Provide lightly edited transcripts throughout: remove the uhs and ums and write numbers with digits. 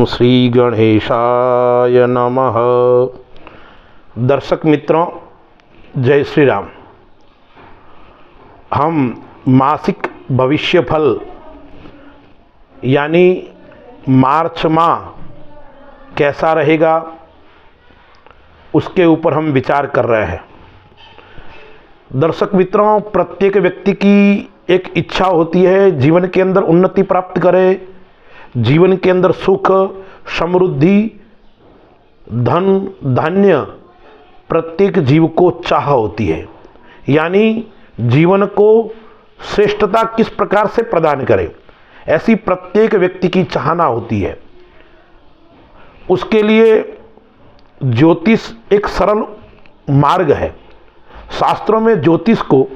श्री गणेशाय नमः। दर्शक मित्रों, जय श्री राम। हम मासिक भविष्य फल यानी मार्च माह कैसा रहेगा उसके ऊपर हम विचार कर रहे हैं। दर्शक मित्रों, प्रत्येक व्यक्ति की एक इच्छा होती है जीवन के अंदर उन्नति प्राप्त करे, जीवन के अंदर सुख, समृद्धि, धन, धान्य प्रत्येक जीव को चाह होती है। यानी जीवन को श्रेष्ठता किस प्रकार से प्रदान करे, ऐसी प्रत्येक व्यक्ति की चाहना होती है। उसके लिए ज्योतिष एक सरल मार्ग है। शास्त्रों में ज्योतिष को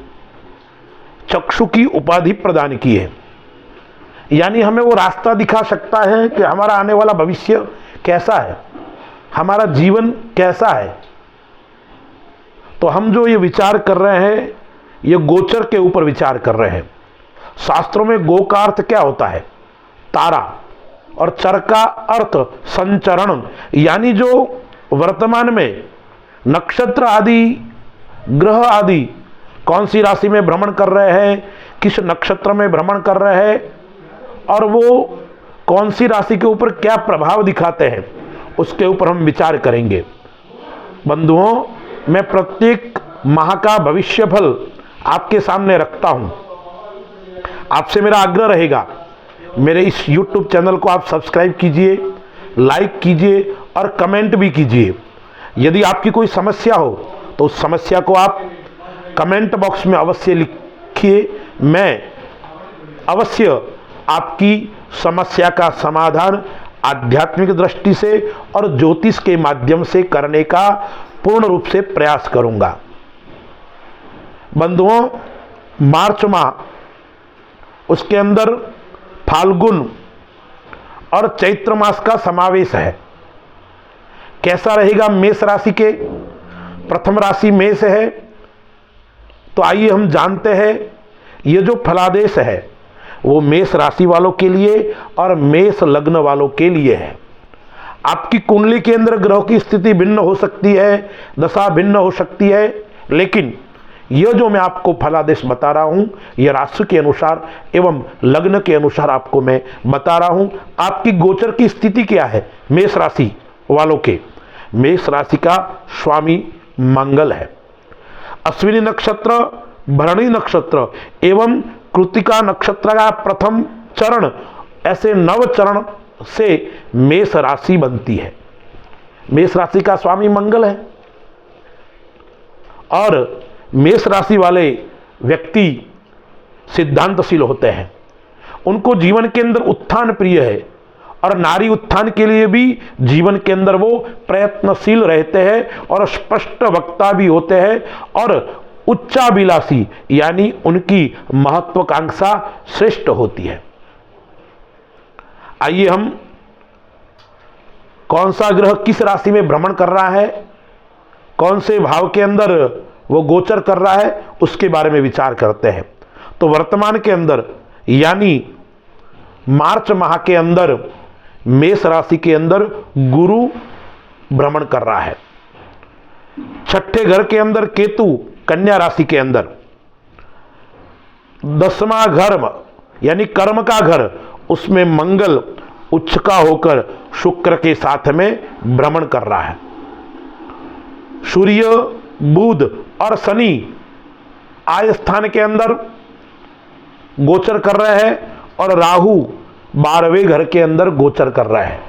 चक्षु की उपाधि प्रदान की है, यानी हमें वो रास्ता दिखा सकता है कि हमारा आने वाला भविष्य कैसा है, हमारा जीवन कैसा है। तो हम जो ये विचार कर रहे हैं ये गोचर के ऊपर विचार कर रहे हैं। शास्त्रों में गो का अर्थ क्या होता है? तारा, और चर का अर्थ संचरण, यानी जो वर्तमान में नक्षत्र आदि, ग्रह आदि कौन सी राशि में भ्रमण कर रहे हैं, किस नक्षत्र में भ्रमण कर रहे हैं और वो कौन सी राशि के ऊपर क्या प्रभाव दिखाते हैं, उसके ऊपर हम विचार करेंगे। बंधुओं, मैं प्रत्येक माह का भविष्य फल आपके सामने रखता हूं। आपसे मेरा आग्रह रहेगा, मेरे इस YouTube चैनल को आप सब्सक्राइब कीजिए, लाइक कीजिए और कमेंट भी कीजिए। यदि आपकी कोई समस्या हो तो उस समस्या को आप कमेंट बॉक्स में अवश्य लिखिए। मैं अवश्य आपकी समस्या का समाधान आध्यात्मिक दृष्टि से और ज्योतिष के माध्यम से करने का पूर्ण रूप से प्रयास करूंगा। बंधुओं, मार्च माह, उसके अंदर फाल्गुन और चैत्र मास का समावेश है। कैसा रहेगा मेष राशि के? प्रथम राशि मेष है, तो आइए हम जानते हैं ये जो फलादेश है वो मेष राशि वालों के लिए और मेष लग्न वालों के लिए है। आपकी कुंडली के अंदर ग्रहों की स्थिति भिन्न हो सकती है, दशा भिन्न हो सकती है, लेकिन यह जो मैं आपको फलादेश बता रहा हूं यह राशि के अनुसार एवं लग्न के अनुसार आपको मैं बता रहा हूं। आपकी गोचर की स्थिति क्या है मेष राशि वालों के? मेष राशि का स्वामी मंगल है। अश्विनी नक्षत्र, भरणी नक्षत्र एवं कृतिका नक्षत्र का प्रथम चरण, ऐसे 9 चरण से मेष राशि बनती है। मेष राशि का स्वामी मंगल है और मेष राशि वाले व्यक्ति सिद्धांतशील होते हैं। उनको जीवन के अंदर उत्थान प्रिय है और नारी उत्थान के लिए भी जीवन के अंदर वो प्रयत्नशील रहते हैं और स्पष्ट वक्ता भी होते हैं और उच्चाभिलाषी, यानी उनकी महत्वाकांक्षा श्रेष्ठ होती है। आइए हम कौन सा ग्रह किस राशि में भ्रमण कर रहा है, कौन से भाव के अंदर वो गोचर कर रहा है, उसके बारे में विचार करते हैं। तो वर्तमान के अंदर यानी मार्च माह के अंदर मेष राशि के अंदर गुरु भ्रमण कर रहा है। छठे घर के अंदर केतु कन्या राशि के अंदर, 10वां घर यानी कर्म का घर, उसमें मंगल उच्च का होकर शुक्र के साथ में भ्रमण कर रहा है। सूर्य, बुध और शनि आय स्थान के अंदर गोचर कर रहे हैं और राहु 12वें घर के अंदर गोचर कर रहा है।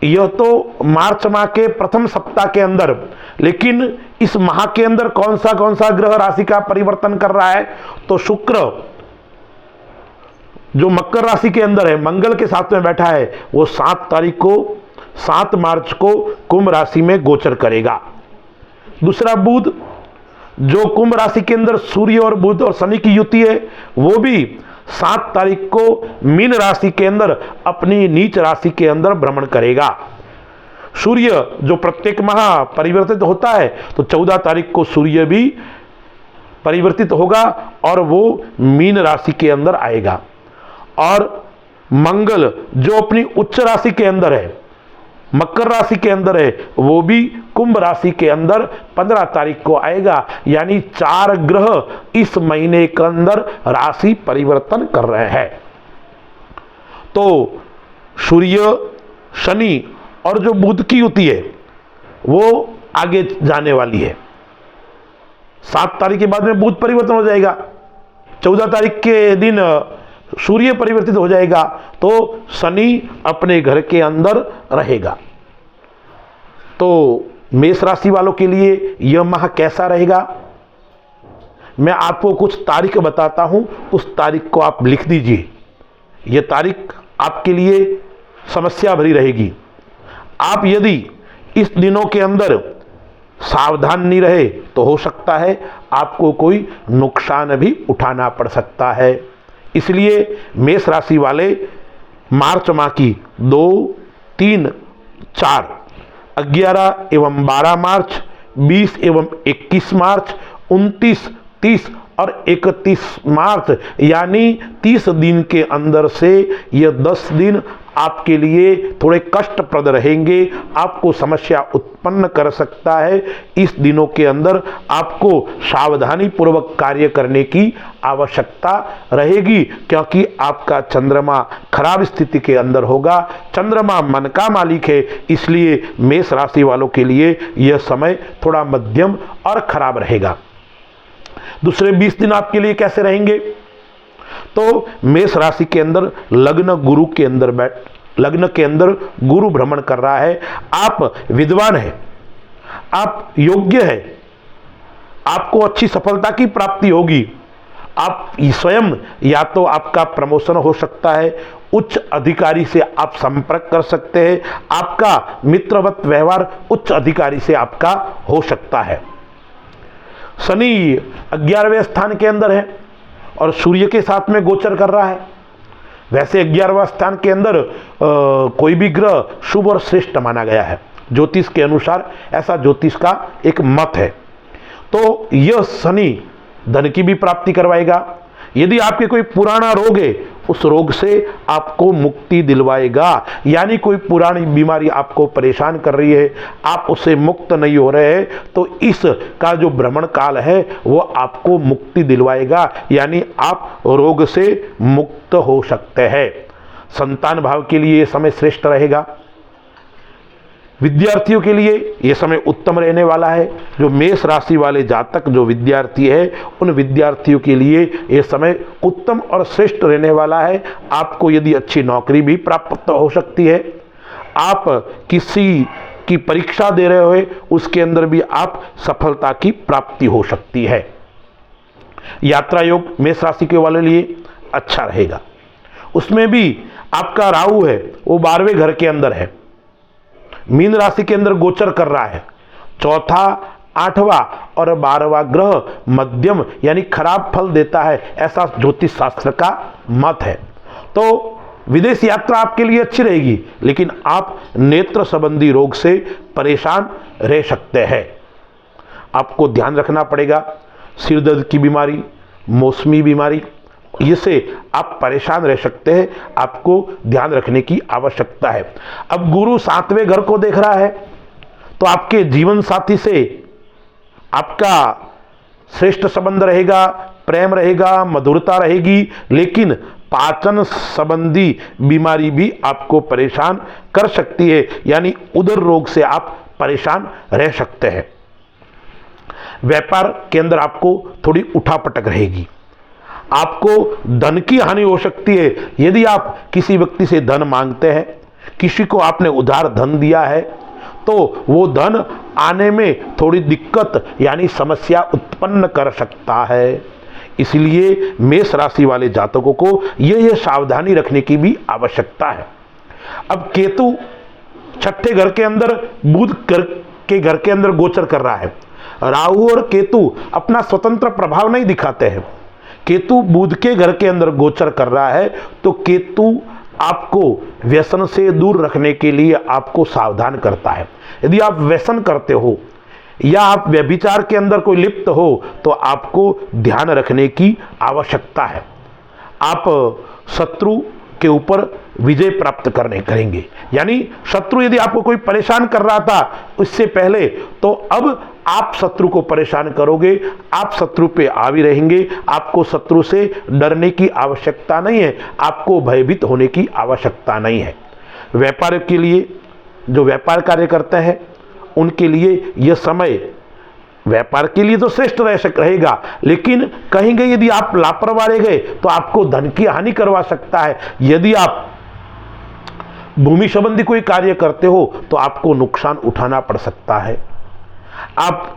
यह तो मार्च माह के प्रथम सप्ताह के अंदर, लेकिन इस माह के अंदर कौन सा ग्रह राशि का परिवर्तन कर रहा है? तो शुक्र जो मकर राशि के अंदर है, मंगल के साथ में बैठा है, वो 7 मार्च को कुंभ राशि में गोचर करेगा। दूसरा बुध जो कुंभ राशि के अंदर सूर्य और बुध और शनि की युति है, वो भी 7 तारीख को मीन राशि के अंदर अपनी नीच राशि के अंदर भ्रमण करेगा। सूर्य जो प्रत्येक माह परिवर्तित होता है, तो 14 तारीख को सूर्य भी परिवर्तित होगा और वो मीन राशि के अंदर आएगा। और मंगल जो अपनी उच्च राशि के अंदर है, मकर राशि के अंदर है, वो भी कुंभ राशि के अंदर 15 तारीख को आएगा। यानी 4 ग्रह इस महीने के अंदर राशि परिवर्तन कर रहे हैं। तो सूर्य, शनि और जो बुध की युति है वो आगे जाने वाली है। 7 तारीख के बाद में बुध परिवर्तन हो जाएगा, 14 तारीख के दिन सूर्य परिवर्तित हो जाएगा, तो शनि अपने घर के अंदर रहेगा। तो मेष राशि वालों के लिए यह माह कैसा रहेगा, मैं आपको कुछ तारीख बताता हूं, उस तारीख को आप लिख दीजिए। यह तारीख आपके लिए समस्या भरी रहेगी। आप यदि इस दिनों के अंदर सावधान नहीं रहे तो हो सकता है आपको कोई नुकसान भी उठाना पड़ सकता है। इसलिए मेष राशि वाले मार्च माह की 2, 3, 4, 11 एवं 12 मार्च, 20 एवं 21 मार्च, 29, 30 और 31 मार्च यानी 30 दिन के अंदर से यह 10 दिन आपके लिए थोड़े कष्टप्रद रहेंगे, आपको समस्या उत्पन्न कर सकता है। इस दिनों के अंदर आपको सावधानी पूर्वक कार्य करने की आवश्यकता रहेगी, क्योंकि आपका चंद्रमा खराब स्थिति के अंदर होगा। चंद्रमा मन का मालिक है, इसलिए मेष राशि वालों के लिए यह समय थोड़ा मध्यम और खराब रहेगा। दूसरे 20 दिन आपके लिए कैसे रहेंगे, तो मेष राशि के अंदर लग्न के अंदर गुरु भ्रमण कर रहा है। आप विद्वान हैं, आप योग्य हैं, आपको अच्छी सफलता की प्राप्ति होगी। आप स्वयं या तो आपका प्रमोशन हो सकता है, उच्च अधिकारी से आप संपर्क कर सकते हैं, आपका मित्रवत व्यवहार उच्च अधिकारी से आपका हो सकता है। शनि 11वें स्थान के अंदर है और सूर्य के साथ में गोचर कर रहा है। वैसे 11वां स्थान के अंदर कोई भी ग्रह शुभ और श्रेष्ठ माना गया है, ज्योतिष के अनुसार ऐसा ज्योतिष का एक मत है। तो यह शनि धन की भी प्राप्ति करवाएगा। यदि आपके कोई पुराना रोग है, उस रोग से आपको मुक्ति दिलवाएगा। यानी कोई पुरानी बीमारी आपको परेशान कर रही है, आप उससे मुक्त नहीं हो रहे हैं, तो इस का जो भ्रमण काल है वो आपको मुक्ति दिलवाएगा, यानी आप रोग से मुक्त हो सकते हैं। संतान भाव के लिए ये समय श्रेष्ठ रहेगा। विद्यार्थियों के लिए यह समय उत्तम रहने वाला है। जो मेष राशि वाले जातक जो विद्यार्थी है, उन विद्यार्थियों के लिए यह समय उत्तम और श्रेष्ठ रहने वाला है। आपको यदि अच्छी नौकरी भी प्राप्त हो सकती है, आप किसी की परीक्षा दे रहे हो, उसके अंदर भी आप सफलता की प्राप्ति हो सकती है। यात्रा योग मेष राशि के वाले लिए अच्छा रहेगा। उसमें भी आपका राहु है, वो 12वें घर के अंदर है, मीन राशि के अंदर गोचर कर रहा है। चौथा, 8वां और 12वां ग्रह मध्यम यानी खराब फल देता है, ऐसा ज्योतिष शास्त्र का मत है। तो विदेश यात्रा आपके लिए अच्छी रहेगी, लेकिन आप नेत्र संबंधी रोग से परेशान रह सकते हैं। आपको ध्यान रखना पड़ेगा, सिर दर्द की बीमारी, मौसमी बीमारी, इससे आप परेशान रह सकते हैं, आपको ध्यान रखने की आवश्यकता है। अब गुरु 7वें घर को देख रहा है, तो आपके जीवन साथी से आपका श्रेष्ठ संबंध रहेगा, प्रेम रहेगा, मधुरता रहेगी, लेकिन पाचन संबंधी बीमारी भी आपको परेशान कर सकती है, यानी उदर रोग से आप परेशान रह सकते हैं। व्यापार के अंदर आपको थोड़ी उठापटक रहेगी, आपको धन की हानि हो सकती है। यदि आप किसी व्यक्ति से धन मांगते हैं, किसी को आपने उधार धन दिया है, तो वो धन आने में थोड़ी दिक्कत यानी समस्या उत्पन्न कर सकता है। इसलिए मेष राशि वाले जातकों को यह सावधानी रखने की भी आवश्यकता है। अब केतु 6ठे घर के अंदर, बुध के घर के अंदर गोचर कर रहा है। राहु और केतु अपना स्वतंत्र प्रभाव नहीं दिखाते हैं। केतु बुध के घर के अंदर गोचर कर रहा है, तो केतु आपको व्यसन से दूर रखने के लिए आपको सावधान करता है। यदि आप व्यसन करते हो या आप व्यभिचार के अंदर कोई लिप्त हो, तो आपको ध्यान रखने की आवश्यकता है। आप शत्रु के ऊपर विजय प्राप्त करेंगे। यानी शत्रु यदि आपको कोई परेशान कर रहा था उससे पहले, तो अब आप शत्रु को परेशान करोगे, आप शत्रु पे हावी रहेंगे। आपको शत्रु से डरने की आवश्यकता नहीं है, आपको भयभीत होने की आवश्यकता नहीं है। व्यापार के लिए, जो व्यापार कार्य करते हैं उनके लिए यह समय व्यापार के लिए तो श्रेष्ठ रहेगा, लेकिन कहीं गए यदि आप लापरवाह रह गए तो आपको धन की हानि करवा सकता है। यदि आप भूमि संबंधी कोई कार्य करते हो तो आपको नुकसान उठाना पड़ सकता है। आप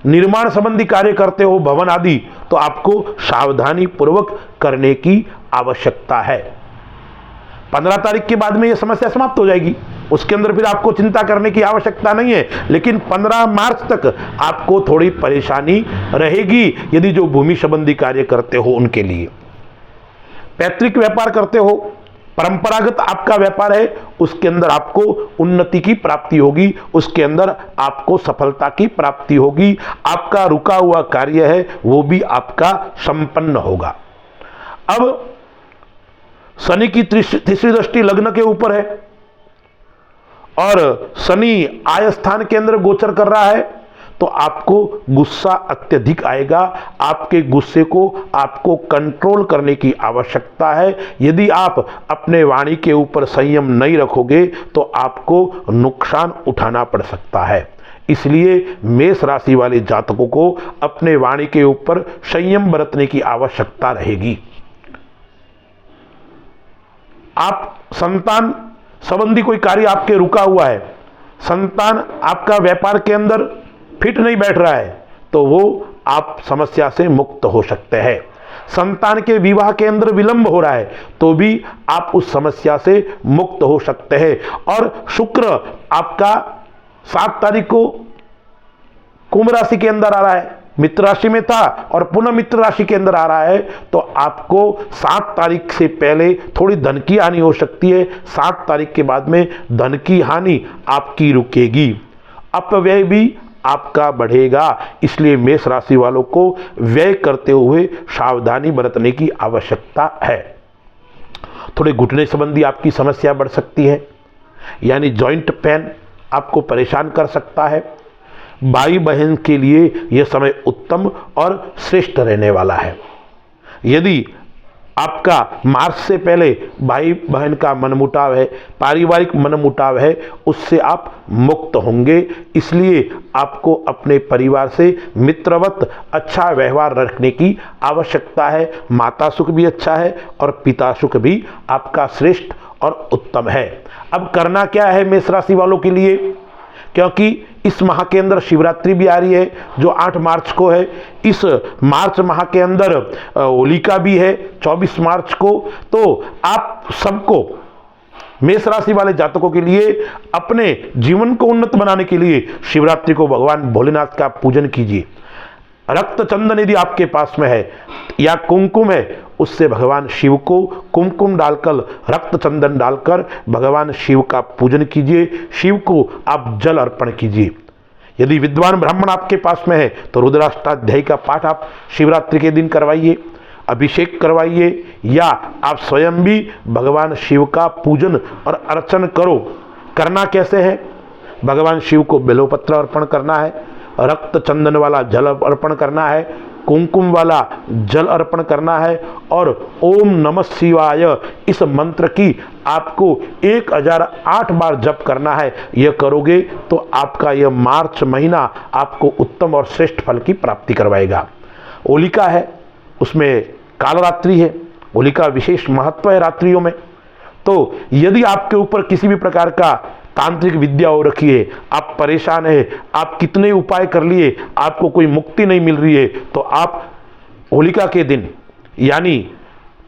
निर्माण संबंधी कार्य करते हो, भवन आदि, तो आपको सावधानी पूर्वक करने की आवश्यकता है। 15 तारीख के बाद में यह समस्या समाप्त हो जाएगी, उसके अंदर फिर आपको चिंता करने की आवश्यकता नहीं है। लेकिन 15 मार्च तक आपको थोड़ी परेशानी रहेगी यदि जो भूमि संबंधी कार्य करते हो उनके लिए। पैतृक व्यापार करते हो, परंपरागत आपका व्यापार है, उसके अंदर आपको उन्नति की प्राप्ति होगी, उसके अंदर आपको सफलता की प्राप्ति होगी। आपका रुका हुआ कार्य है वो भी आपका संपन्न होगा। अब शनि की तीसरी दृष्टि लग्न के ऊपर है और शनि आय स्थान के अंदर गोचर कर रहा है, तो आपको गुस्सा अत्यधिक आएगा। आपके गुस्से को आपको कंट्रोल करने की आवश्यकता है। यदि आप अपने वाणी के ऊपर संयम नहीं रखोगे तो आपको नुकसान उठाना पड़ सकता है। इसलिए मेष राशि वाले जातकों को अपने वाणी के ऊपर संयम बरतने की आवश्यकता रहेगी। आप संतान संबंधी कोई कार्य आपके रुका हुआ है, संतान आपका व्यापार के अंदर फिट नहीं बैठ रहा है, तो वो आप समस्या से मुक्त हो सकते हैं। संतान के विवाह के अंदर विलंब हो रहा है तो भी आप उस समस्या से मुक्त हो सकते हैं। और शुक्र आपका 7 तारीख को कुंभ राशि के अंदर आ रहा है, मित्र राशि में था और पुनः मित्र राशि के अंदर आ रहा है, तो आपको 7 तारीख से पहले थोड़ी धन की हानि हो सकती है। 7 तारीख के बाद में धन की हानि आपकी रुकेगी, अपव्यय भी आपका बढ़ेगा। इसलिए मेष राशि वालों को व्यय करते हुए सावधानी बरतने की आवश्यकता है। थोड़े घुटने संबंधी आपकी समस्या बढ़ सकती है, यानी जॉइंट पेन आपको परेशान कर सकता है। भाई बहन के लिए यह समय उत्तम और श्रेष्ठ रहने वाला है। यदि आपका मार्च से पहले भाई बहन का मनमुटाव है, पारिवारिक मनमुटाव है, उससे आप मुक्त होंगे। इसलिए आपको अपने परिवार से मित्रवत अच्छा व्यवहार रखने की आवश्यकता है। माता सुख भी अच्छा है और पिता सुख भी आपका श्रेष्ठ और उत्तम है। अब करना क्या है मेष राशि वालों के लिए, क्योंकि इस माह के अंदर शिवरात्रि भी आ रही है जो 8 मार्च को है। इस मार्च माह के अंदर होलिका भी है 24 मार्च को। तो आप सबको, मेष राशि वाले जातकों के लिए, अपने जीवन को उन्नत बनाने के लिए शिवरात्रि को भगवान भोलेनाथ का पूजन कीजिए। रक्त चंदन यदि आपके पास में है या कुमकुम है, उससे भगवान शिव को कुमकुम डालकर, रक्त चंदन डालकर भगवान शिव का पूजन कीजिए। शिव को आप जल अर्पण कीजिए। यदि विद्वान ब्राह्मण आपके पास में है तो रुद्राष्टाध्यायी का पाठ आप शिवरात्रि के दिन करवाइए, अभिषेक करवाइए, या आप स्वयं भी भगवान शिव का पूजन और अर्चन करो। करना कैसे है, भगवान शिव को बेलोपत्र अर्पण करना है, रक्त चंदन वाला जल अर्पण करना है, कुमकुम वाला जल अर्पण करना है और ओम नमः शिवाय इस मंत्र की आपको 1008 बार जप करना है। यह करोगे तो आपका यह मार्च महीना आपको उत्तम और श्रेष्ठ फल की प्राप्ति करवाएगा। होलिका है, उसमें कालरात्रि है, होलिका विशेष महत्व है रात्रियों में। तो यदि आपके ऊपर किसी भी प्रकार का तांत्रिक विद्या हो रखी है, आप परेशान है, आप कितने उपाय कर लिए, आपको कोई मुक्ति नहीं मिल रही है, तो आप होलिका के दिन यानी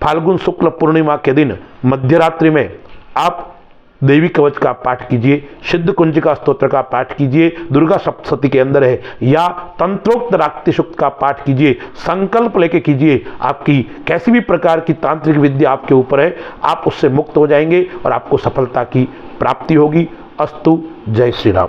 फाल्गुन शुक्ल पूर्णिमा के दिन मध्यरात्रि में आप देवी कवच का पाठ कीजिए, सिद्ध कुंजिका स्तोत्र का पाठ कीजिए, दुर्गा सप्तशती के अंदर है, या तंत्रोक्त राक्ति सूक्त का पाठ कीजिए। संकल्प लेके कीजिए, आपकी कैसी भी प्रकार की तांत्रिक विद्या आपके ऊपर है, आप उससे मुक्त हो जाएंगे और आपको सफलता की प्राप्ति होगी। अस्तु, जय श्री राम।